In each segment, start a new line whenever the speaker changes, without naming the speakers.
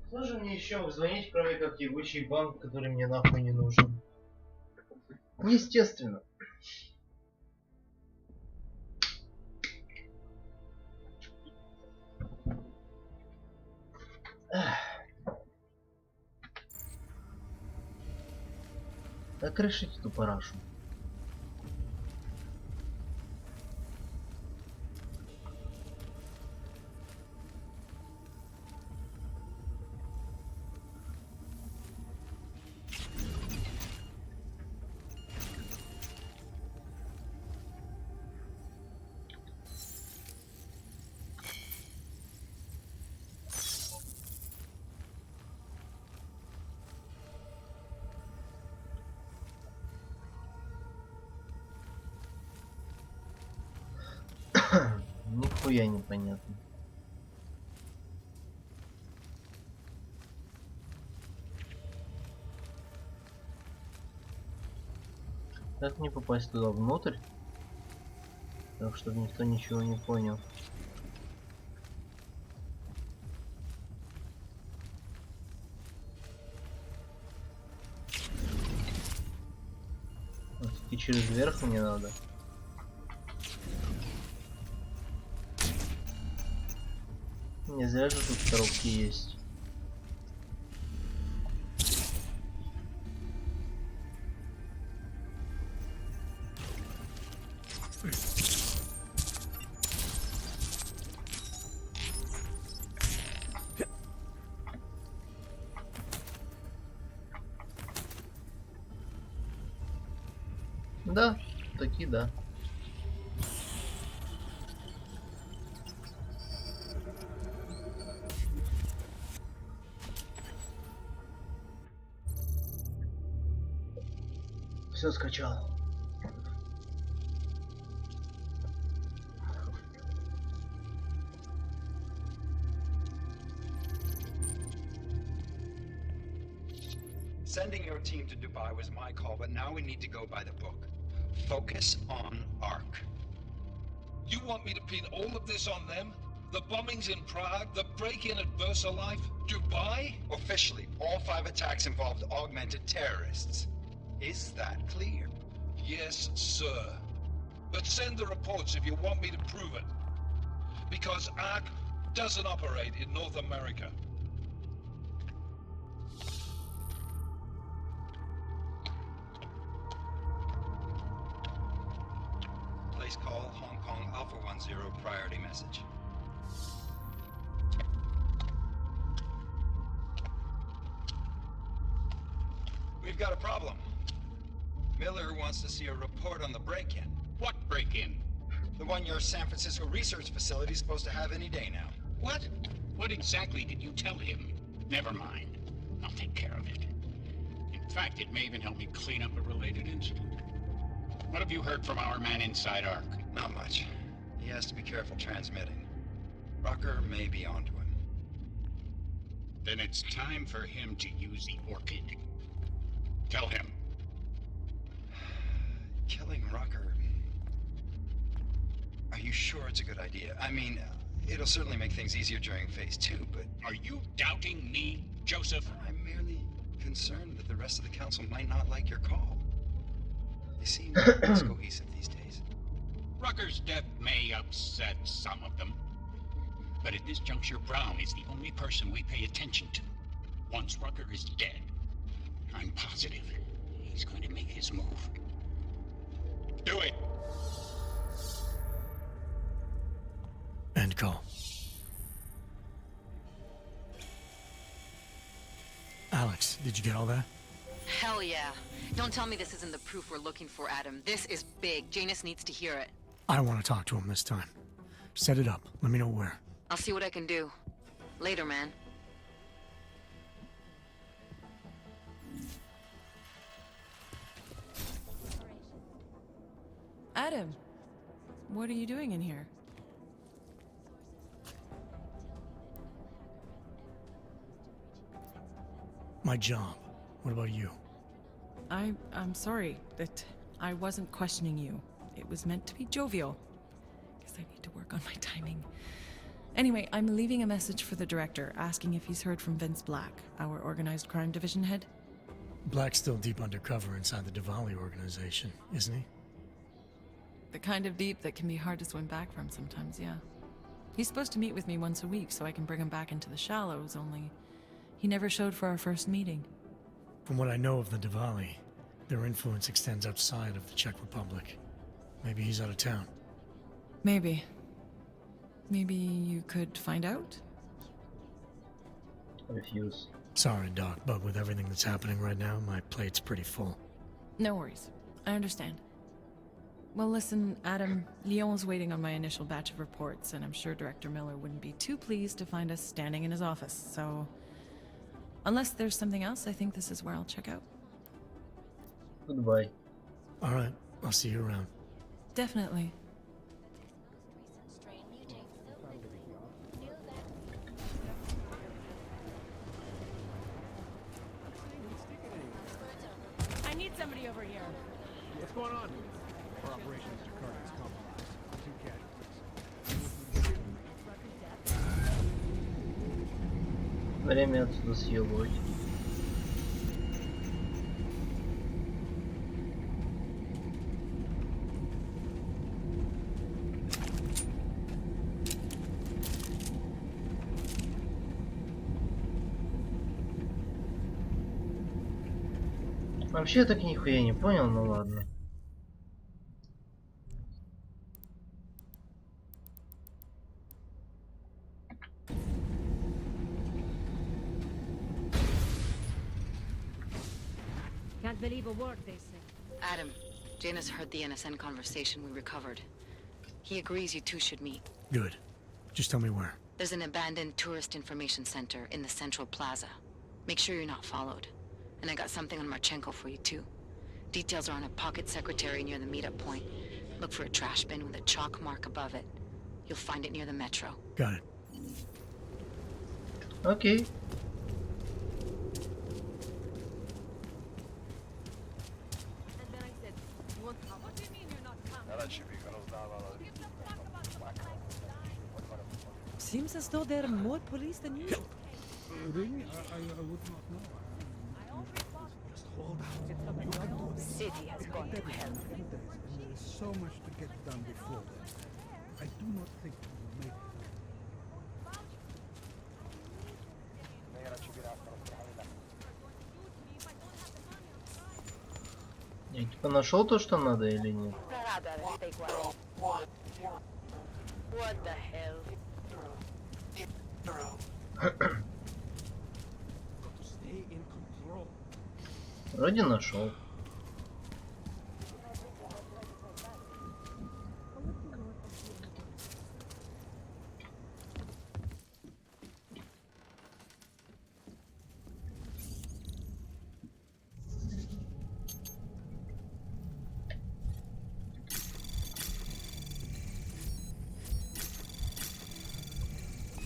Кто же мне еще звонить, кроме как ебучий банк, который мне нахуй не нужен? Естественно. Так решить эту парашу. Нихуя непонятно. Как мне попасть туда внутрь? Так, чтобы никто ничего не понял. И через верх мне надо. Не зря же тут коробки есть. Да, таки да. Все скачал.
Sending your team to Dubai was my call, but now we need to go by the book. Focus on ARC.
You want me to pin all of this on them? The bombings in Prague, the break-in at VersaLife, Dubai?
Officially, all 5 attacks involved augmented terrorists. Is that clear?
Yes, sir. But send the reports if you want me to prove it. Because ARC doesn't operate in North America.
Place call Hong Kong Alpha 10 priority message. We've got a problem. Miller wants to see a report on the break-in.
What break-in?
The one your San Francisco research facility is supposed to have any day now.
What? What exactly did you tell him? Never mind. I'll take care of it. In fact, it may even help me clean up a related incident. What have you heard from our man inside ARC?
Not much. He has to be careful transmitting. Rucker may be onto him.
Then it's time for him to use the orchid. Tell him.
Killing Rucker. Are you sure it's a good idea? I mean, it'll certainly make things easier during phase 2, but...
Are you doubting me, Joseph?
I'm merely concerned that the rest of the council might not like your call. They seem less cohesive these days.
Rucker's death may upset some of them. But at this juncture, Brown is the only person we pay attention to. Once Rucker is dead, I'm positive he's going to make his move. Do it!
End call. Alex, did you get all that?
Hell yeah. Don't tell me this isn't the proof we're looking for, Adam. This is big. Janus needs to hear it.
I want to talk to him this time. Set it up. Let me know where.
I'll see what I can do. Later, man.
Adam, what are you doing in here?
My job. What about you?
I'm sorry that I wasn't questioning you. It was meant to be jovial. Guess I need to work on my timing. Anyway, I'm leaving a message for the director, asking if he's heard from Vince Black, our organized crime division head.
Black's still deep undercover inside the Diwali organization, isn't he?
The kind of deep that can be hard to swim back from sometimes, yeah. He's supposed to meet with me once a week so I can bring him back into the shallows, only he never showed for our first meeting.
From what I know of the Diwali, their influence extends outside of the Czech Republic. Maybe he's out of town.
Maybe. Maybe you could find out?
Refuse.
Sorry, Doc, but with everything that's happening right now, my plate's pretty full.
No worries. I understand. Well, listen, Adam, Lyon's waiting on my initial batch of reports, and I'm sure Director Miller wouldn't be too pleased to find us standing in his office, so... Unless there's something else, I think this is where I'll check out.
Goodbye.
All right, I'll see you around.
Definitely.
I need somebody over here.
What's going on? Our operations to Carter is compromised. 2 casualties.
Время отсюда съебывать. Вообще я так нихуя не понял, ну ладно.
Can't believe a word they say.
Adam, Janus heard the NSN conversation we recovered. He agrees you two should meet.
Good. Just tell me where.
There's an abandoned tourist information center in the central plaza. Make sure you're not followed. And I got something on Marchenko for you too. Details are on a pocket secretary near the meetup point. Look for a trash bin with a chalk mark above it. You'll find it near the metro.
Got it.
Окей.
And then I said, you won't come. What do you mean you're not coming?
Seems as though there are more police than usual.
Really? I would not know. Just hold out. You can do it.
City has gone to hell.
And there is so much to get done before then. I do not think we will make it.
Я типа нашел то, что надо или нет?
What the hell?
Got to stay in control.
Вроде нашел.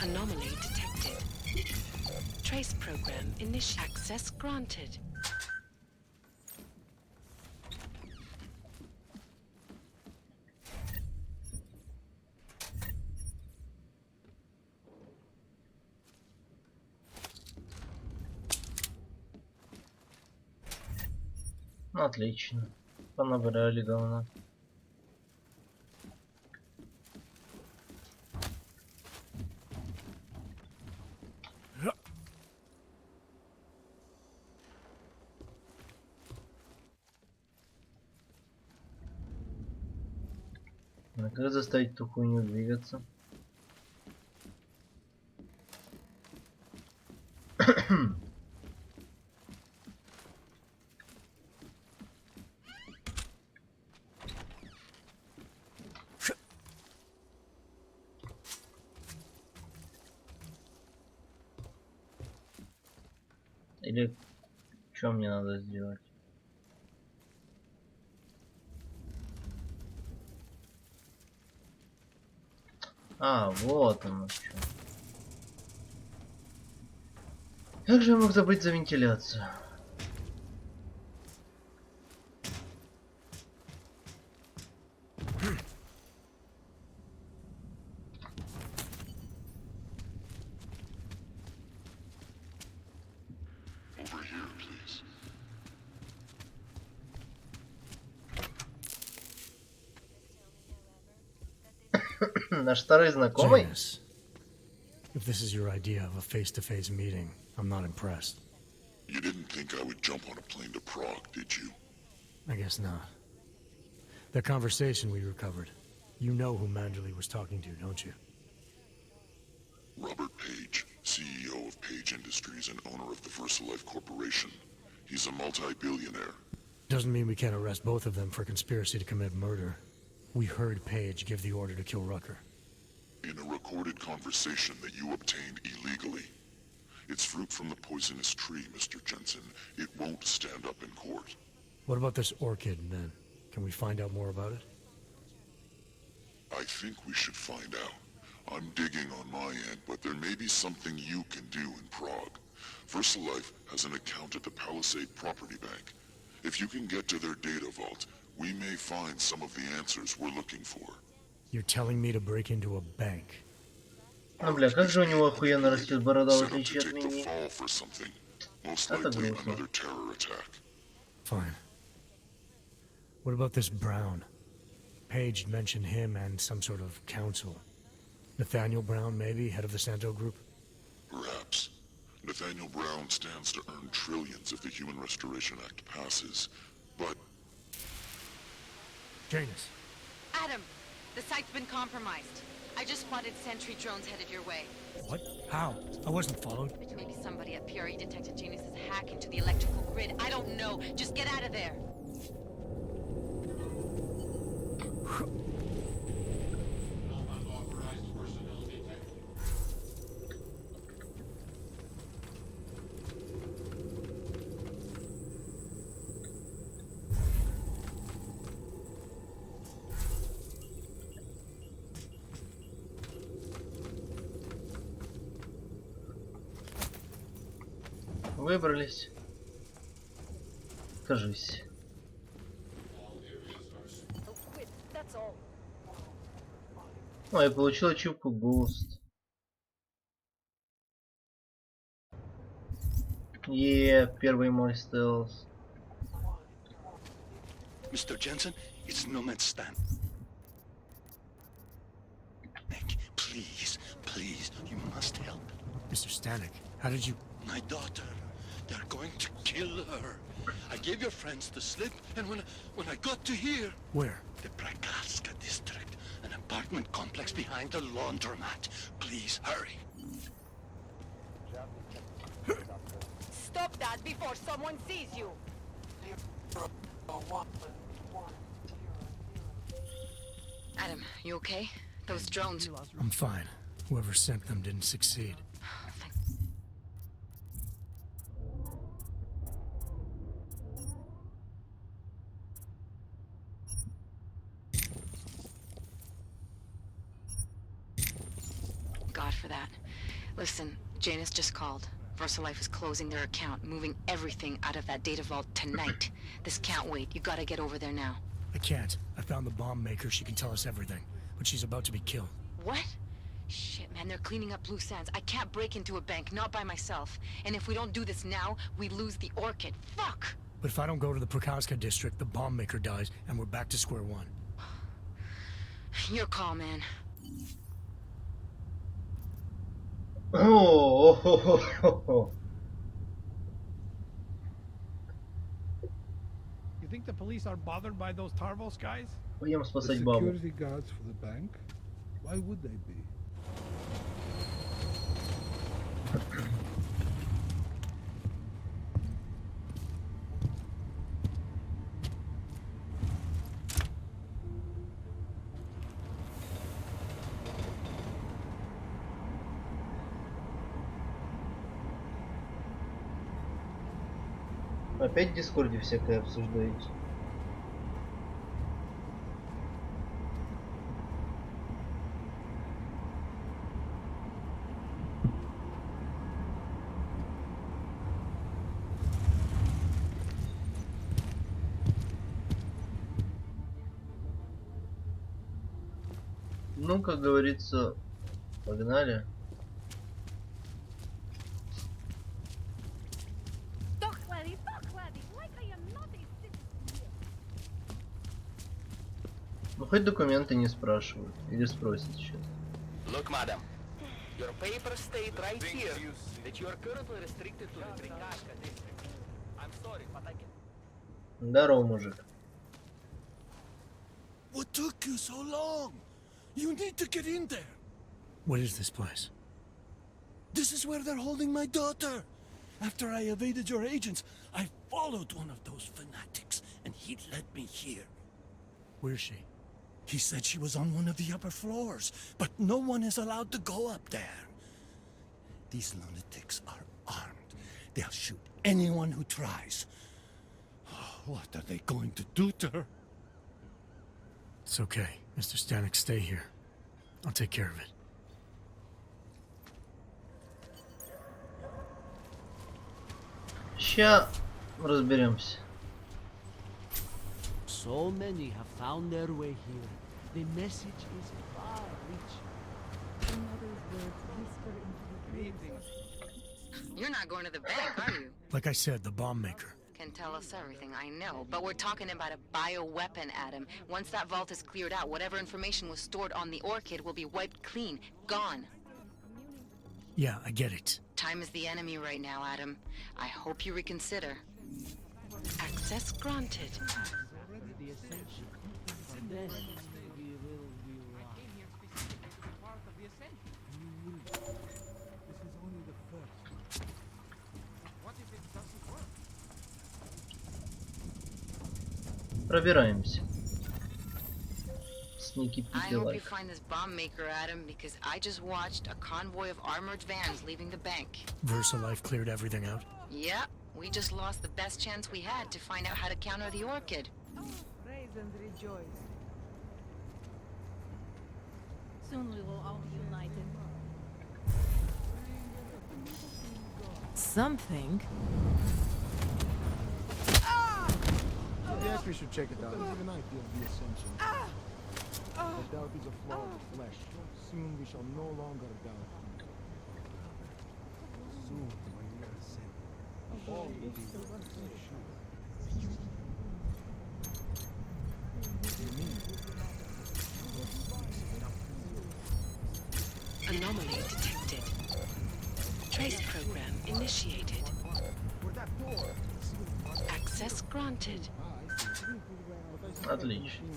Anomaly detected. Trace program initial access granted.
Ну, отлично. Понабрали говна. А как заставить эту хуйню двигаться? Или что мне надо сделать? А, вот оно что. Как же я мог забыть за вентиляцию? Наш старый знакомый?
Janus, if this is your idea of a face-to-face meeting, I'm not impressed.
You didn't think I would jump on a plane to Prague, did you?
I guess not. That conversation we recovered. You know who Manderley was talking to, don't you?
Robert Page, CEO of Page Industries and owner of the VersaLife Corporation. He's a multi-billionaire.
Doesn't mean we can't arrest both of them for conspiracy to commit murder. We heard Page give the order to kill Rucker.
In a recorded conversation that you obtained illegally. It's fruit from the poisonous tree, Mr. Jensen. It won't stand up in court.
What about this orchid, then? Can we find out more about it?
I think we should find out. I'm digging on my end, but there may be something you can do in Prague. VersaLife has an account at the Palisade Property Bank. If you can get to their data vault, we may find some of the answers we're looking for.
You're telling me to break into a bank?
Ну, бля, как же у него охуенно растет борода, в
Set up to
отличие от
take the
меня.
fall for something. Most
Это
likely
грустно.
another terror attack.
Fine. What about this Brown? Page mentioned him and some sort of council. Nathaniel Brown, maybe, head of the Santo Group?
Perhaps. Nathaniel Brown stands to earn trillions if the Human Restoration Act passes. But
Janus.
Adam, the site's been compromised. I just spotted sentry drones headed your way.
What? How? I wasn't followed.
Maybe somebody at PRE detected Janus's hack into the electrical grid. I don't know. Just get out of there.
Выбрались. Кажись. Ну, я получил ачивку Boost. Первый мой стелс.
Mr. Jensen, it's Nomad Stan. Nick, please, please, you must help.
Mr. Stanek, how did you...
My daughter. They're going to kill her. I gave your friends the slip, and when I got to here...
Where?
The Prakaska district, an apartment complex behind the laundromat. Please, hurry.
Stop that before someone sees you.
Adam, you okay? Those drones...
I'm fine. Whoever sent them didn't succeed.
God for that. Listen, Janus just called. VersaLife is closing their account, moving everything out of that data vault tonight. This can't wait. You gotta get over there now.
I can't. I found the bomb maker. She can tell us everything. But she's about to be killed.
What? Shit, man, they're cleaning up loose ends. I can't break into a bank, not by myself. And if we don't do this now, we lose the orchid. Fuck!
But if I don't go to the Prakaska district, the bomb maker dies, and we're back to square one.
Your call, man.
Oh,
You think the police are bothered by those Tarvos guys?
Пойдем
The
спасать бабу.
security guards for the bank? Why would they be?
Опять в Дискорде всякое обсуждаете. Ну, как говорится, погнали. Ну, Хоть документы не спрашивают. Или спросят сейчас.
Look, madam. Your papers state right here that you are currently restricted to the Brikashka district. I'm sorry, but I can...
Здорово, мужик.
What took you so long? You need to get in there.
What is this place?
This is where they're holding my daughter. After I evaded your agents, I followed one of those fanatics, and he led me here.
Where's she?
He said she was on one of the upper floors, but no one is allowed to go up there. These lunatics are armed. They'll shoot anyone who tries. What are they going to do to her?
It's okay. Mr. Stanek, stay here. I'll take care of it.
Ща разберемся.
So many have found their way here. The message is far-reaching.
You're not going to the bank, are you?
Like I said, the bomb maker.
Can tell us everything, I know. But we're talking about a bioweapon, Adam. Once that vault is cleared out, whatever information was stored on the Orchid will be wiped clean. Gone.
Yeah, I get it.
Time is the enemy right now, Adam. I hope you reconsider. Access granted.
The ascension. And then we will be one.
This is only the first. What if it doesn't work?
Пробираемся. Sneaky
I
peeky
hope you
life.
find this bomb maker, Adam, because I just watched a convoy of armored vans leaving the bank.
VersaLife cleared everything out?
Yeah, we just lost the best chance we had to find out how to counter the Orchid.
Praise and rejoice. Soon we will all be united.
Something.
Yes, we should check it out. Even I feel the ascension. The doubt is a flaw of the flesh. Soon we shall no longer doubt. Soon when we are ascended, all will be sure.
Anomaly detected. Trace program initiated. Access granted.
Отлично.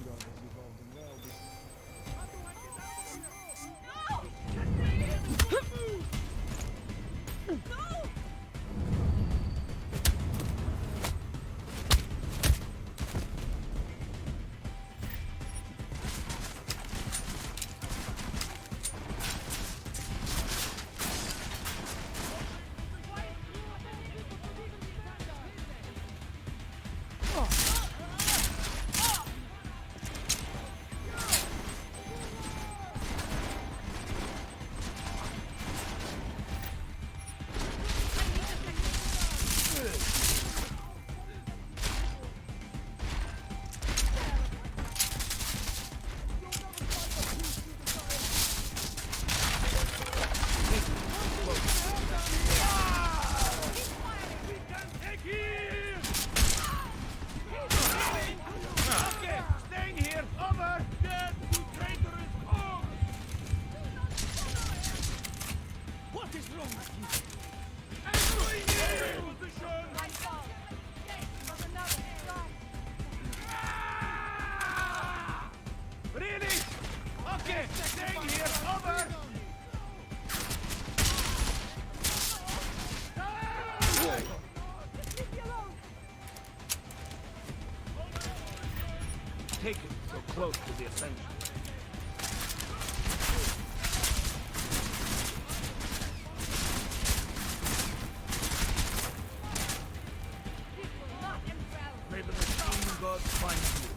Taken so close to the ascension. May the machine god find you.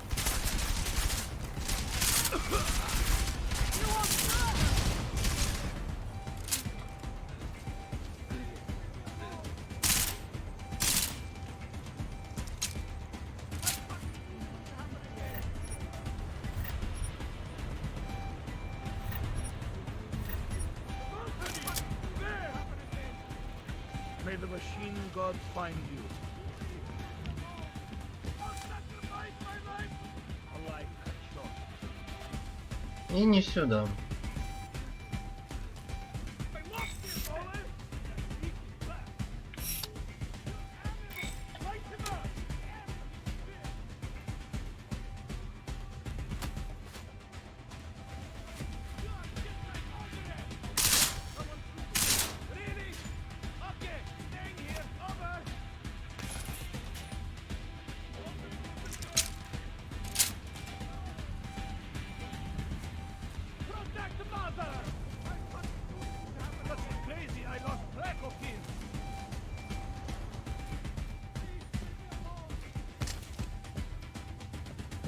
May the machine god find you. A life cut short.
И не сюда.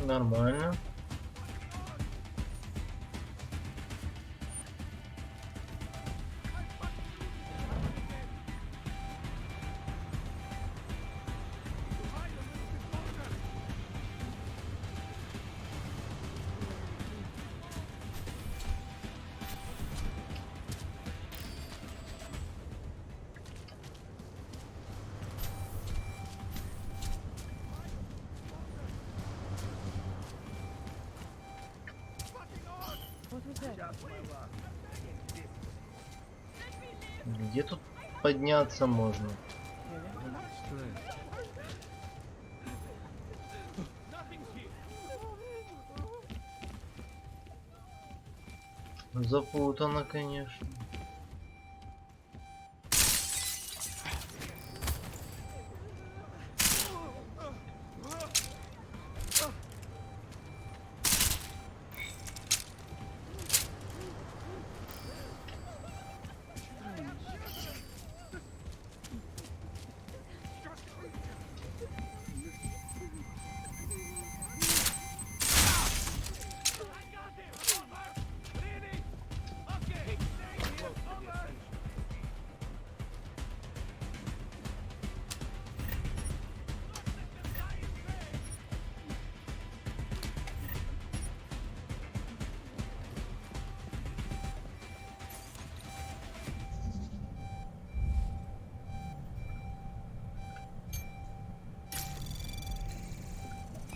Нормально. Где тут подняться можно? Запутано, конечно.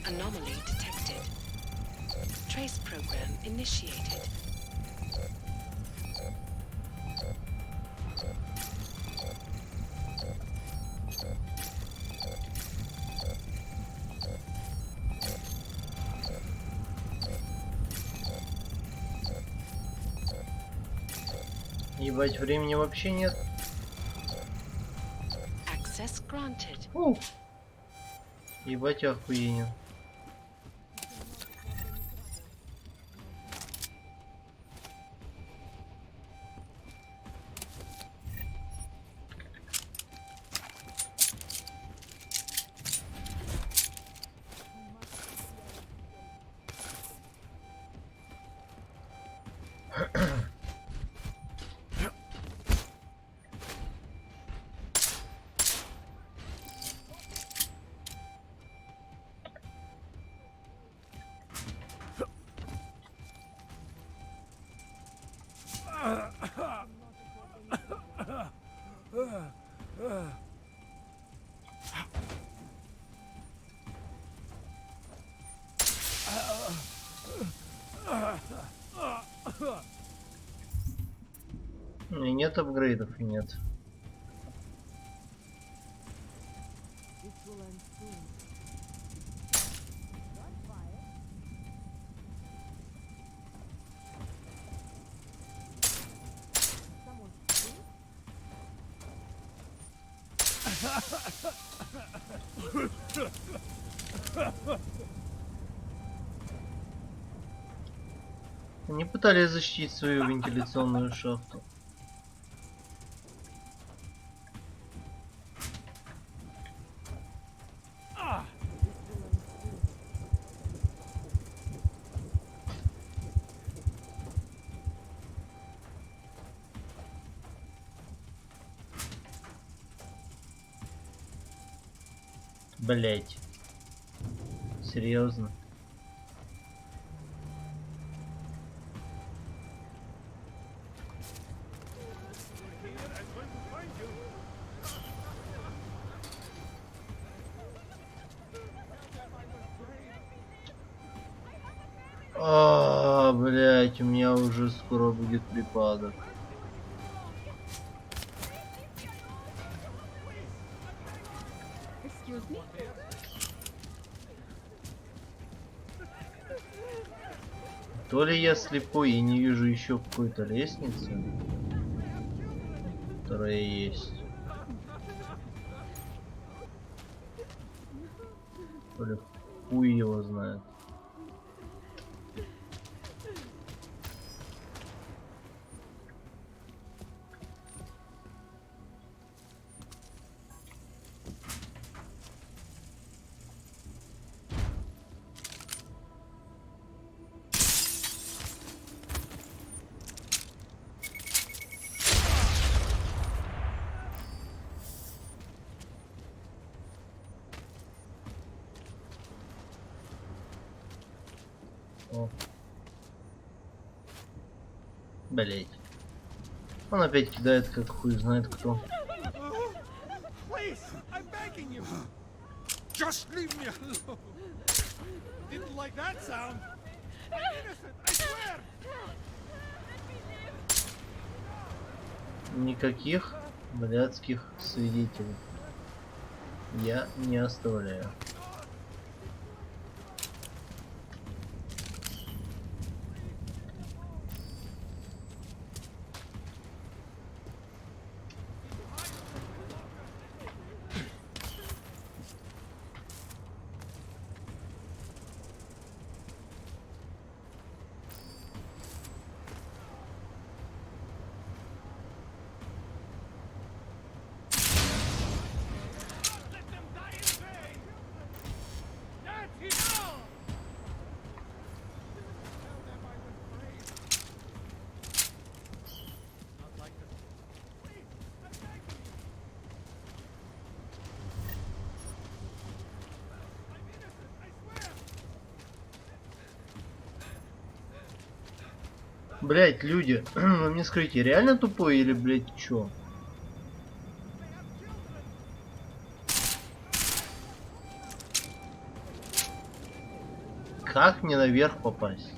Anomaly detected. Trace program initiated.
Ебать, времени вообще нет.
Access granted.
Ебать, охуение. И нет апгрейдов, и нет. Они пытались защитить свою вентиляционную шахту. Блять. Серьезно? Блять, у меня уже скоро будет припадок.
Excuse me?
То ли я слепой и не вижу еще какой-то лестницы, которая есть. То ли хуй его знает. О. Блять. Он опять кидает, как хуй знает кто.
Please, I'm begging you. Just leave me alone. Didn't like that sound. I'm innocent, I swear.
Никаких блядских свидетелей я не оставляю. Блять, люди, вы мне скажите, реально тупой или, блять, чё? Как мне наверх попасть?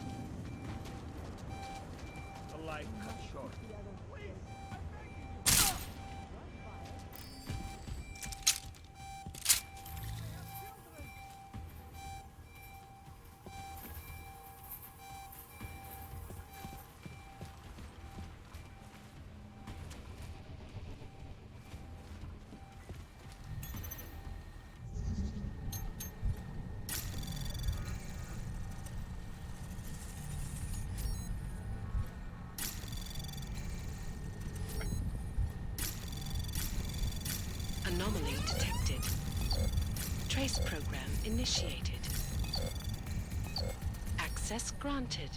Anomaly detected. Trace program initiated. Access granted.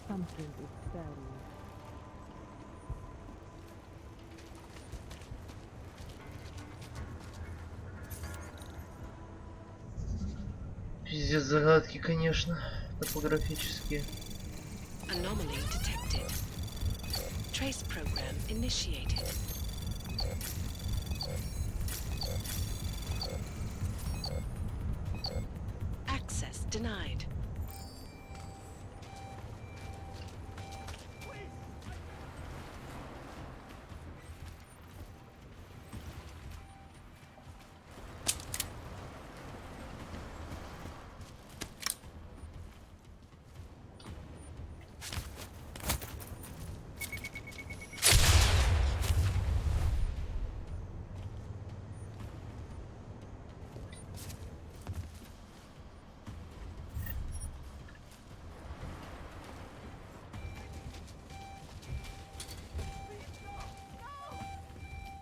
Something is buried.
Пиздец, загадки, конечно, топографические.
Anomaly detected. Trace program initiated. Access denied.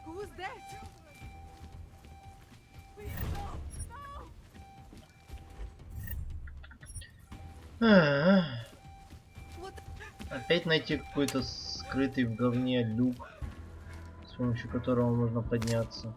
Who's that? Please, no, no.
Опять найти какой-то скрытый в говне люк, с помощью которого можно подняться.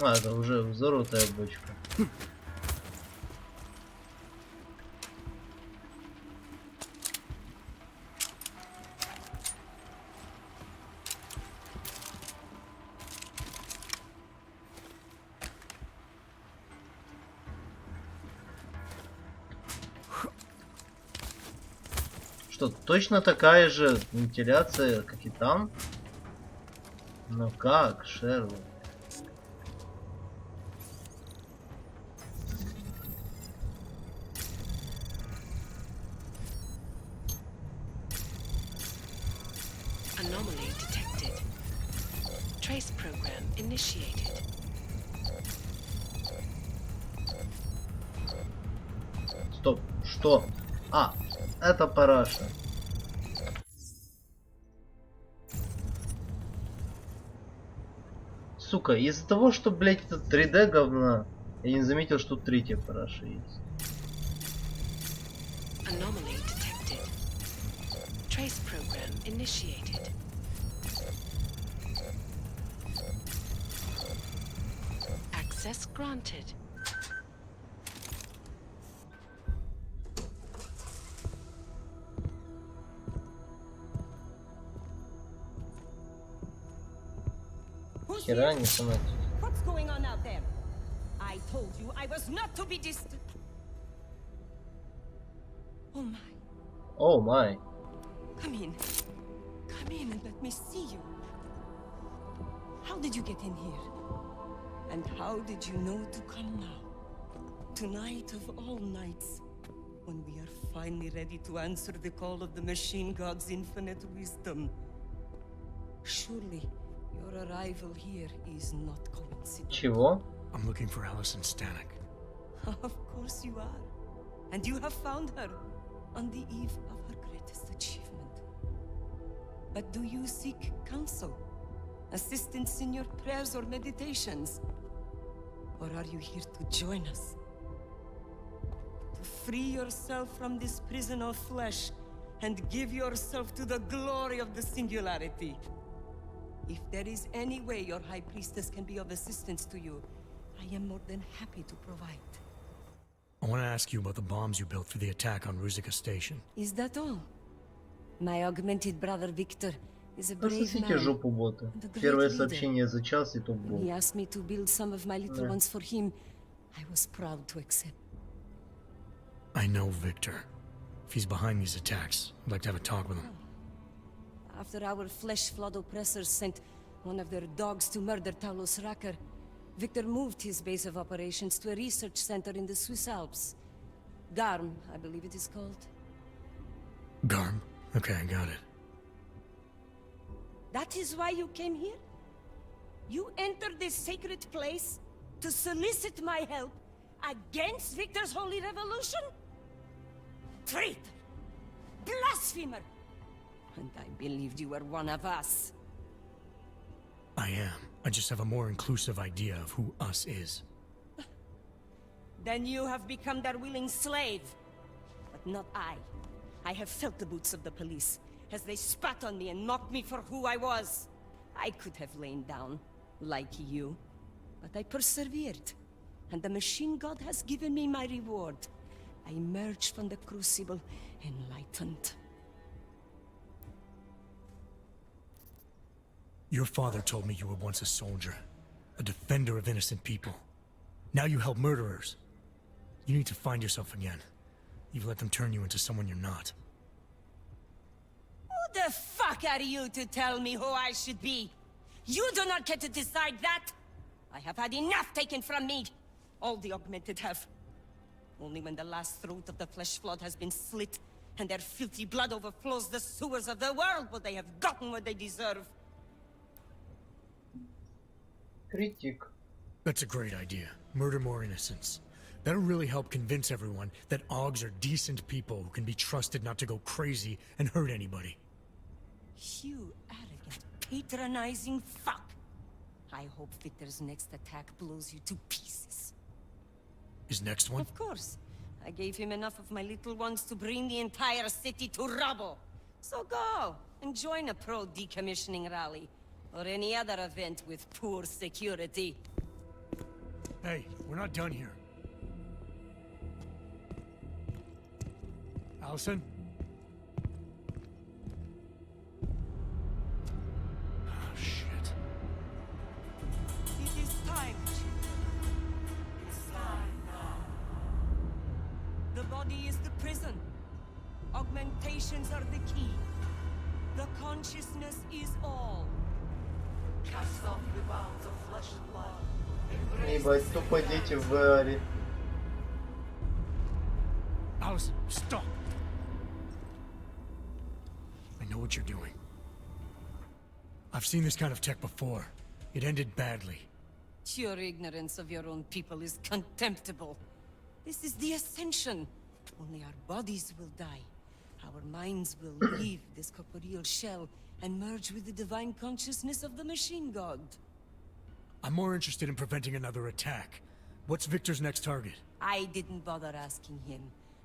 А, это уже взорватая бочка. Что, точно такая же вентиляция, как и там? Ну как, Шерлок?
Anomaly detected. Trace program initiated.
Стоп, что? А, это параша. Сука, из-за того, что, блять, это 3D говна, я не заметил, что третья параша есть.
Anomaly detected. Trace program initiated. Access granted.
Хера не фанат.
What's going on out there? I told you I was not to be distant. Oh my.
О май.
Come in. Come in and let me see you. How did you get in here? And how did you know to come now? Tonight of all nights, when we are finally ready to answer the call of the machine god's infinite wisdom. Surely, your arrival here is not coincidental.
Чего?
I'm looking for Allison Stanek.
Of course you are. And you have found her on the eve of her greatest achievement. But do you seek counsel? Assistance in your prayers or meditations? Or are you here to join us? To free yourself from this prison of flesh and give yourself to the glory of the singularity. If there is any way your High Priestess can be of assistance to you, I am more than happy to provide.
I want to ask you about the bombs you built for the attack on Ruzicka Station.
Is that all? My augmented brother Victor is a brave
Пососите
man.
жопу бота.
and a great
Первое
leader.
сообщение за час и то
When
бот.
he asked me to build some of my little
Yeah.
ones for him, I was proud to accept.
I know Victor. If he's behind these attacks, I'd like to have a talk with him.
After our flesh-flood oppressors sent one of their dogs to murder Talos Racker, Victor moved his base of operations to a research center in the Swiss Alps. Garm, I believe it is called.
Garm? Okay, I got it.
That is why you came here? You entered this sacred place to solicit my help against Victor's holy revolution? Traitor! Blasphemer! And I believed you were one of us.
I am. I just have a more inclusive idea of who us is.
Then you have become their willing slave. But not I. I have felt the boots of the police as they spat on me and mocked me for who I was. I could have lain down, like you. But I persevered. And the machine god has given me my reward. I emerged from the crucible enlightened.
Your father told me you were once a soldier, a defender of innocent people. Now you help murderers. You need to find yourself again. You've let them turn you into someone you're not.
Who the fuck are you to tell me who I should be? You do not get to decide that. I have had enough taken from me. All the augmented have. Only when the last throat of the flesh flood has been slit and their filthy blood overflows the sewers of the world will they have gotten what they deserve.
Критик.
That's a great idea. Murder more innocents. That'll really help convince everyone that Augs are decent people who can be trusted not to go crazy and hurt anybody.
You arrogant, patronizing fuck. I hope Victor's next attack blows you to pieces.
His next one?
Of course. I gave him enough of my little ones to bring the entire city to rubble. So go and join a pro-decommissioning rally or any other event with poor security.
Hey, we're not done here. Allison? Oh, shit.
It is time. It's time now. The body is the prison. Augmentations are the key. The consciousness is all. Cast off the bonds of flesh and blood.
Ебать, тупо дети в VR.
Allison, stop! I know what you're doing. I've seen this kind of tech before. It ended badly.
Your ignorance of your own people is contemptible. This is the ascension. Only our bodies will die. Our minds will leave this corporeal shell and merge with the divine consciousness of the machine god.
I'm more interested in preventing another attack. What's Victor's next target?
I didn't bother asking him.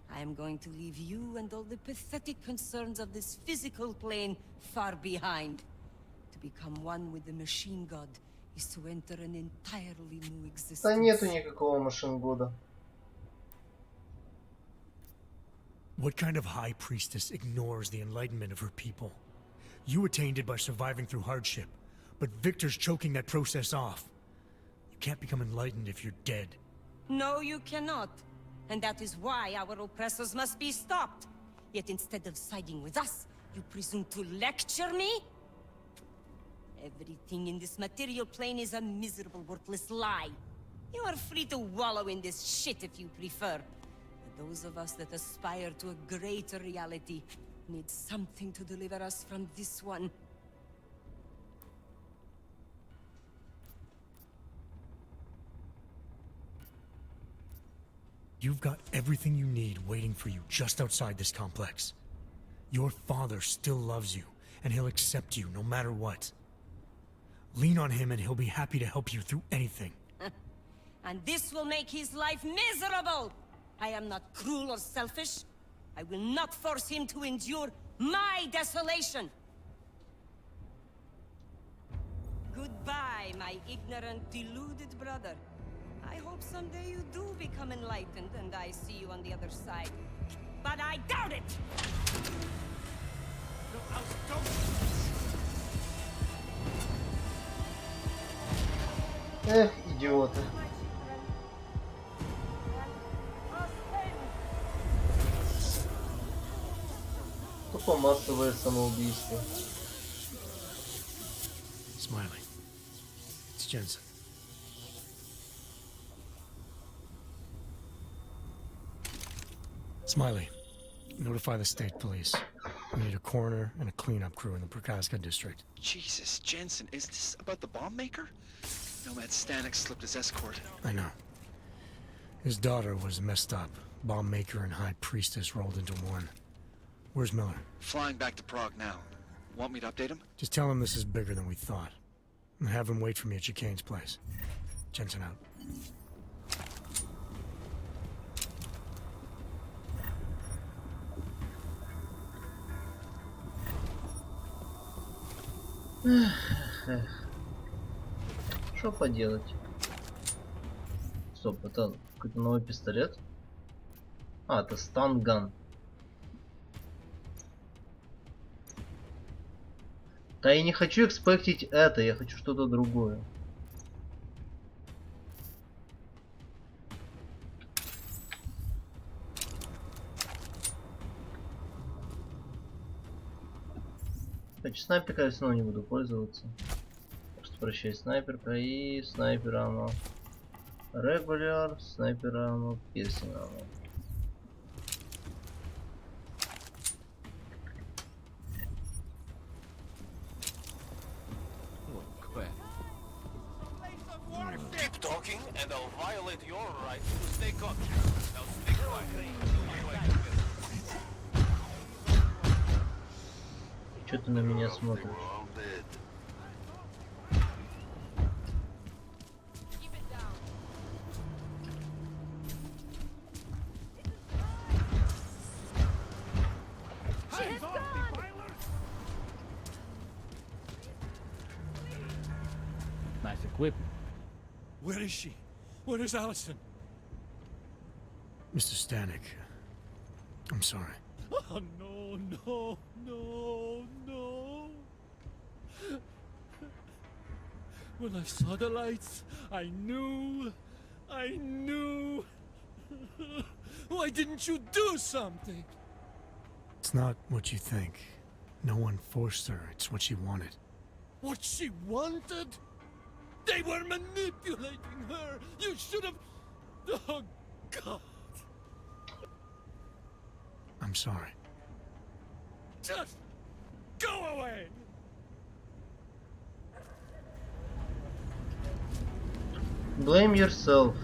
I am going to leave you and all the pathetic concerns of this physical plane far behind. To become one with the machine god is to enter an entirely new existence.
Да нету никакого машин года.
What kind of high priestess ignores the enlightenment of her people? You attained it by surviving through hardship, but Victor's choking that process off. You can't become enlightened if you're dead.
No, you cannot. And that is why our oppressors must be stopped. Yet instead of siding with us, you presume to lecture me? Everything in this material plane is a miserable, worthless lie. You are free to wallow in this shit if you prefer. But those of us that aspire to a greater reality need something to deliver us from this one.
You've got everything you need waiting for you just outside this complex. Your father still loves you, and he'll accept you no matter what. Lean on him and he'll be happy to help you through anything.
And this will make his life miserable! I am not cruel or selfish. I will not force him to endure my desolation! Goodbye, my ignorant, deluded brother. I hope someday you do become enlightened and I see you on the other side. But I doubt it!
No, don't!
Эх, идиоты. Тупо массовое самоубийство.
Smiley. It's Jensen. Smiley, notify the state police. We need a coroner and a cleanup crew in the Prokaska district.
Jesus, Jensen, is this about the bomb maker? Nomad Stanek slipped his escort.
I know. His daughter was messed up. Bomb maker and high priestess rolled into one. Where's Miller?
Flying back to Prague now. Want me to update him?
Just tell him this is bigger than we thought. And have him wait for me at Chicane's place. Jensen out.
Что поделать? Стоп, это какой-то новый пистолет? А, это станган. Да я не хочу экспектить это, я хочу что-то другое. Значит, снайперкой я все равно не буду пользоваться. Просто прощай, снайперка, и снайпер аммо. Регуляр, снайпер аммо, пирсинг аммо.
Keep talking, and I'll violate your right to stay calm. Now stay quiet.
Чё ты на меня смотришь?
Nice equipment.
Where is she? Where is Allison?
Mr. Stanek, I'm sorry.
Oh, no, no, no, no. When I saw the lights, I knew. Why didn't you do something?
It's not what you think. No one forced her. It's what she wanted.
What she wanted? They were manipulating her. You should have... Oh, God.
I'm sorry.
Just go away.
Blame yourself.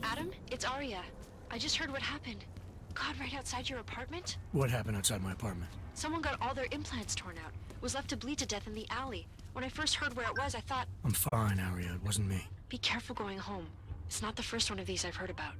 Adam, it's Arya. I just heard what happened. God, right outside your apartment?
What happened outside my apartment?
Someone got all their implants torn out. Was left to bleed to death in the alley. When I first heard where it was, I thought...
I'm fine, Arya. It wasn't me.
Be careful going home. It's not the first one of these I've heard about.